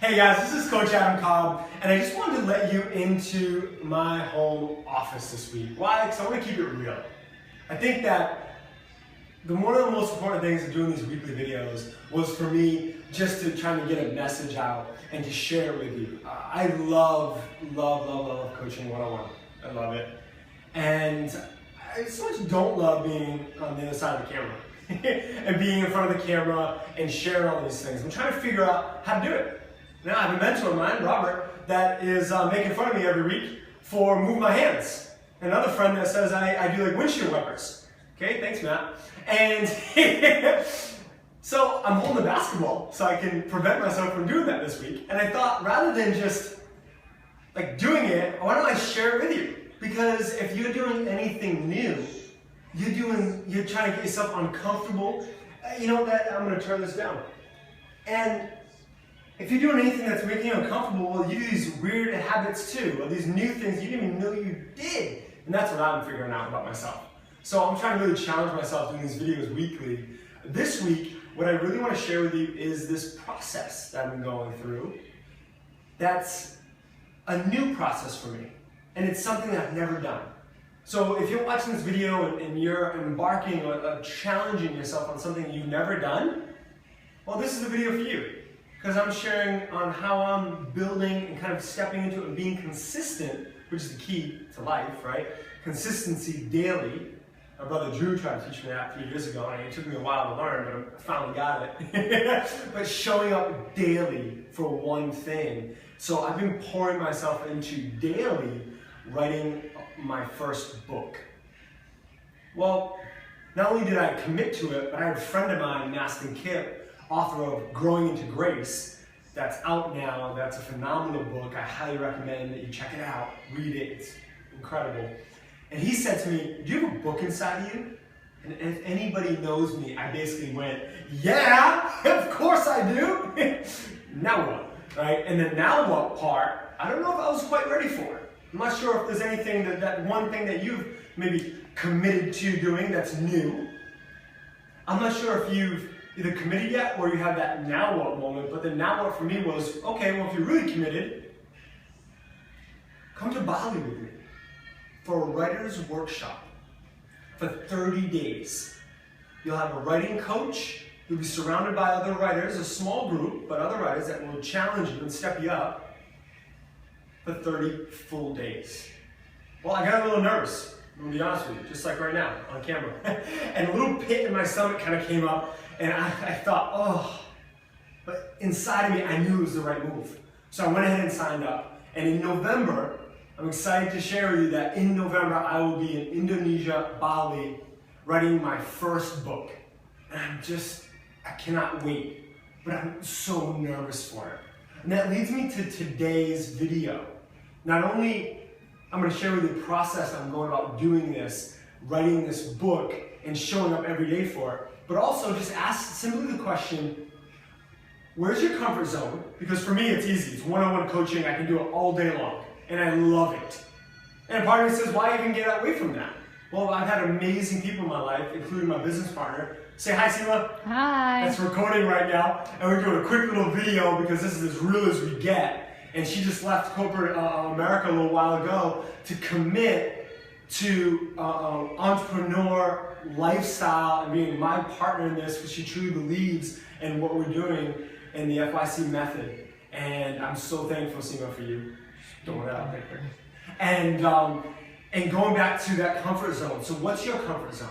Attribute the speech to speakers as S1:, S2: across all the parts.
S1: Hey guys, this is Coach Adam Cobb, and I just wanted to let you into my home office this week. Why? Because I want to keep it real. I think that one of the most important things of doing these weekly videos was for me just to try to get a message out and to share it with you. I love coaching one-on-one. I love it. And I so much don't love being on the other side of the camera and being in front of the camera and sharing all these things. I'm trying to figure out how to do it. Now, I have a mentor of mine, Robert, that is making fun of me every week for move my hands. Another friend that says I do like windshield wipers. Okay, thanks, Matt. And so I'm holding a basketball so I can prevent myself from doing that this week. And I thought, rather than just like doing it, why don't I share it with you? Because if you're doing anything new, you're trying to get yourself uncomfortable. You know that I'm going to turn this down. And if you're doing anything that's making you uncomfortable, well, you do these weird habits too, or these new things you didn't even know you did. And that's what I'm figuring out about myself. So I'm trying to really challenge myself doing these videos weekly. This week, what I really want to share with you is this process that I've been going through. That's a new process for me. And it's something that I've never done. So if you're watching this video and you're embarking or challenging yourself on something you've never done, well, this is the video for you. Because I'm sharing on how I'm building and kind of stepping into it and being consistent, which is the key to life, right? Consistency daily. My brother Drew tried to teach me that 3 years ago, and it took me a while to learn, but I finally got it. But showing up daily for one thing. So I've been pouring myself into daily writing my first book. Well, not only did I commit to it, but I had a friend of mine, Mastin Kip, author of Growing into Grace, that's out now. That's a phenomenal book. I highly recommend that you check it out, read it, it's incredible. And he said to me, do you have a book inside of you? And if anybody knows me, I basically went, yeah, of course I do. Now what, right? And the now what part, I don't know if I was quite ready for it. I'm not sure if there's anything that one thing that you've maybe committed to doing that's new. I'm not sure if you've either committed yet or you have that now what moment, but the now what for me was, okay, well if you're really committed, come to Bali with me for a writer's workshop for 30 days. You'll have a writing coach, you'll be surrounded by other writers, a small group, but other writers that will challenge you and step you up for 30 full days. Well, I got a little nervous, I'm gonna be honest with you, just like right now on camera. And a little pit in my stomach kind of came up, and I thought, oh, but inside of me, I knew it was the right move. So I went ahead and signed up. And in November, I'm excited to share with you that in November, I will be in Indonesia, Bali, writing my first book. And I cannot wait, but I'm so nervous for it. And that leads me to today's video. Not only I'm going to share with you the process I'm going about doing this, writing this book, and showing up every day for it, but also just ask simply the question, where's your comfort zone? Because for me, it's easy. It's one-on-one coaching. I can do it all day long, and I love it. And part of me says, why even get away from that? Well, I've had amazing people in my life, including my business partner. Say hi, Seema.
S2: Hi.
S1: That's recording right now, and we're doing a quick little video because this is as real as we get. And she just left corporate America a little while ago to commit to entrepreneur lifestyle and being my partner in this, because she truly believes in what we're doing in the FYCmethod. And I'm so thankful, Seema, for you. Throwing that out there quick. And going back to that comfort zone. So what's your comfort zone?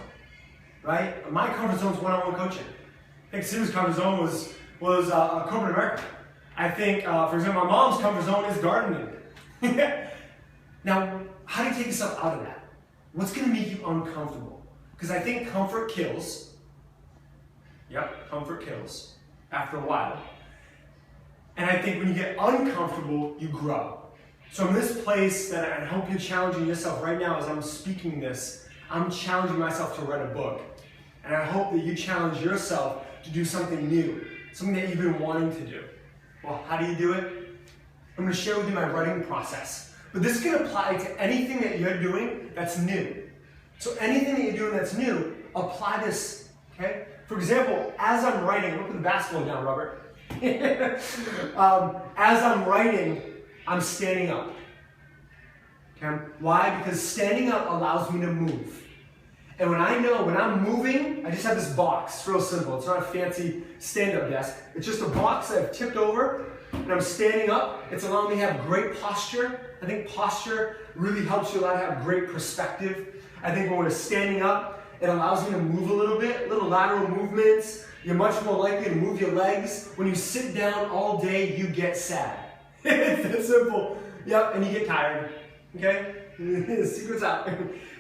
S1: Right? My comfort zone is one-on-one coaching. I think Seema's comfort zone was corporate America. I think, for example, my mom's comfort zone is gardening. Now, how do you take yourself out of that? What's going to make you uncomfortable? Because I think comfort kills. Yep, comfort kills after a while. And I think when you get uncomfortable, you grow. So in this place that I hope you're challenging yourself right now as I'm speaking this, I'm challenging myself to write a book. And I hope that you challenge yourself to do something new, something that you've been wanting to do. Well, how do you do it? I'm going to share with you my writing process. But this can apply to anything that you're doing that's new. So anything that you're doing that's new, apply this, okay? For example, as I'm writing, look at the basketball down, Robert. As I'm writing, I'm standing up. Okay? Why? Because standing up allows me to move. And when I'm moving, I just have this box. It's real simple. It's not a fancy stand-up desk. It's just a box that I've tipped over, and I'm standing up. It's allowing me to have great posture. I think posture really helps you a lot to have great perspective. I think when we're standing up, it allows me to move a little bit, little lateral movements. You're much more likely to move your legs. When you sit down all day, you get sad. It's that simple. Yep, and you get tired. Okay? The secret's out.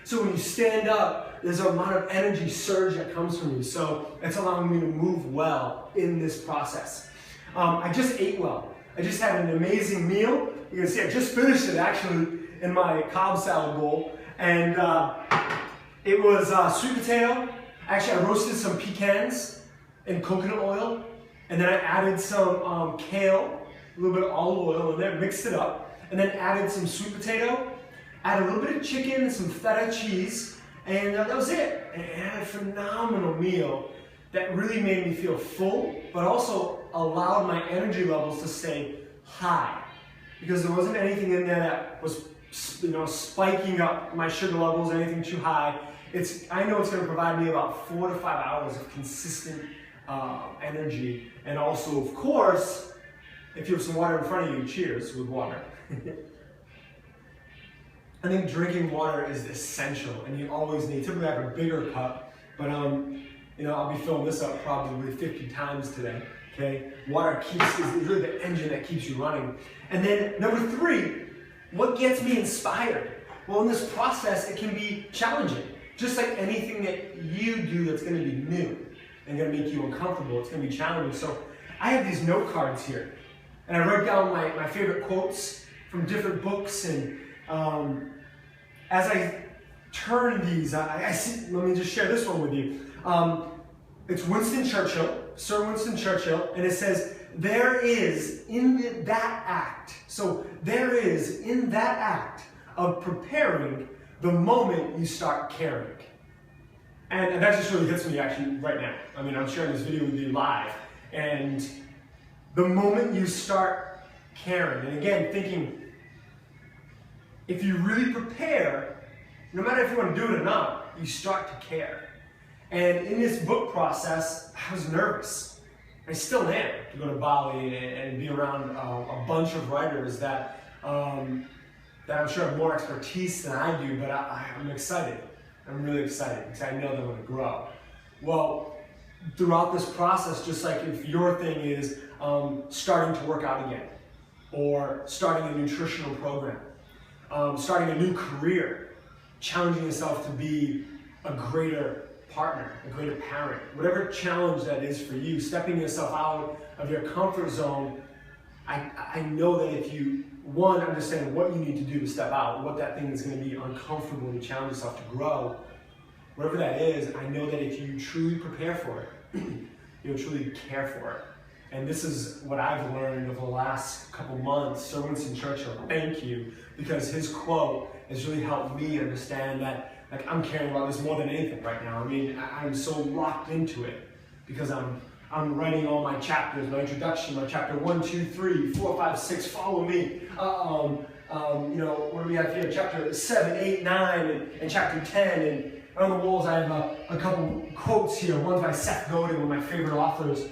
S1: So when you stand up, there's a amount of energy surge that comes from you. So it's allowing me to move well in this process. I just ate well. I just had an amazing meal. You can see I just finished it actually in my Cobb salad bowl. And it was sweet potato. Actually, I roasted some pecans in coconut oil. And then I added some kale, a little bit of olive oil in there, mixed it up. And then added some sweet potato. Added a little bit of chicken and some feta cheese, and that was it. And I had a phenomenal meal that really made me feel full, but also allowed my energy levels to stay high. Because there wasn't anything in there that was, spiking up my sugar levels, anything too high. I know it's going to provide me about 4 to 5 hours of consistent energy. And also, of course, if you have some water in front of you, cheers with water. I think drinking water is essential, and you always need. Typically, I have a bigger cup, but I'll be filling this up probably 50 times today. Okay, water is really the engine that keeps you running. And then number 3, what gets me inspired? Well, in this process, it can be challenging. Just like anything that you do that's going to be new and going to make you uncomfortable, it's going to be challenging. So I have these note cards here, and I write down my favorite quotes from different books. And as I turn these, I see, let me just share this one with you. It's Winston Churchill, Sir Winston Churchill, and it says, there is in that act, so there is in that act of preparing the moment you start caring. And that just really hits me actually right now. I mean, I'm sharing this video with you live, and the moment you start caring, and again, thinking, if you really prepare, no matter if you want to do it or not, you start to care. And in this book process, I was nervous. I still am, to go to Bali and be around a bunch of writers that I'm sure have more expertise than I do, but I'm excited. I'm really excited because I know they're going to grow. Well, throughout this process, just like if your thing is starting to work out again, or starting a nutritional program, starting a new career, challenging yourself to be a greater partner, a greater parent, whatever challenge that is for you, stepping yourself out of your comfort zone, I know that if you, one, understand what you need to do to step out, what that thing is going to be uncomfortable to challenge yourself to grow, whatever that is, I know that if you truly prepare for it, you'll truly care for it. And this is what I've learned over the last couple months. Sir Winston Churchill, thank you, because his quote has really helped me understand that I'm caring about this more than anything right now. I mean, I'm so locked into it because I'm writing all my chapters, my introduction, my chapter 1, 2, 3, 4, 5, 6, follow me. What do we have here? Chapter 7, 8, 9, and chapter 10. And on the walls I have a couple quotes here. One's by Seth Godin, one of my favorite authors.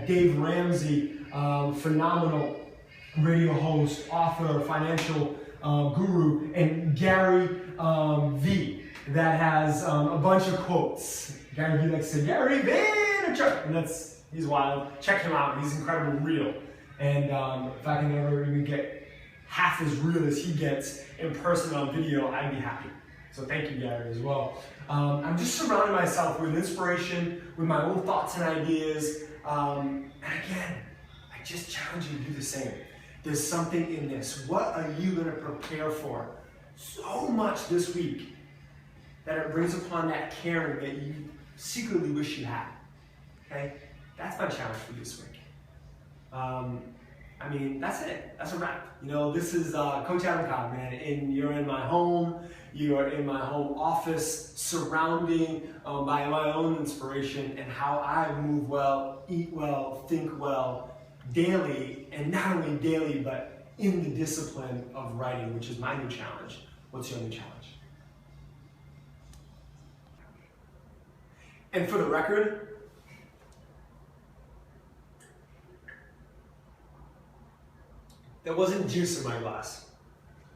S1: Dave Ramsey, phenomenal radio host, author, financial guru, and Gary V, that has a bunch of quotes. Gary V likes to say, Gary Vaynerchuk, and he's wild. Check him out, he's incredibly real. And if I can ever even get half as real as he gets in person on video, I'd be happy. So thank you, Gary, as well. I'm just surrounding myself with inspiration, with my own thoughts and ideas. And again, I just challenge you to do the same. There's something in this. What are you going to prepare for so much this week that it brings upon that caring that you secretly wish you had? Okay? That's my challenge for this week. That's it. That's a wrap. This is Coach Adam Cobb, man. You're in my home. You are in my home office, surrounding by my own inspiration and how I move well, eat well, think well, daily, and not only daily, but in the discipline of writing, which is my new challenge. What's your new challenge? And for the record, that wasn't juice in my glass.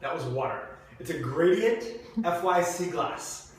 S1: That was water. It's a gradient FYC glass.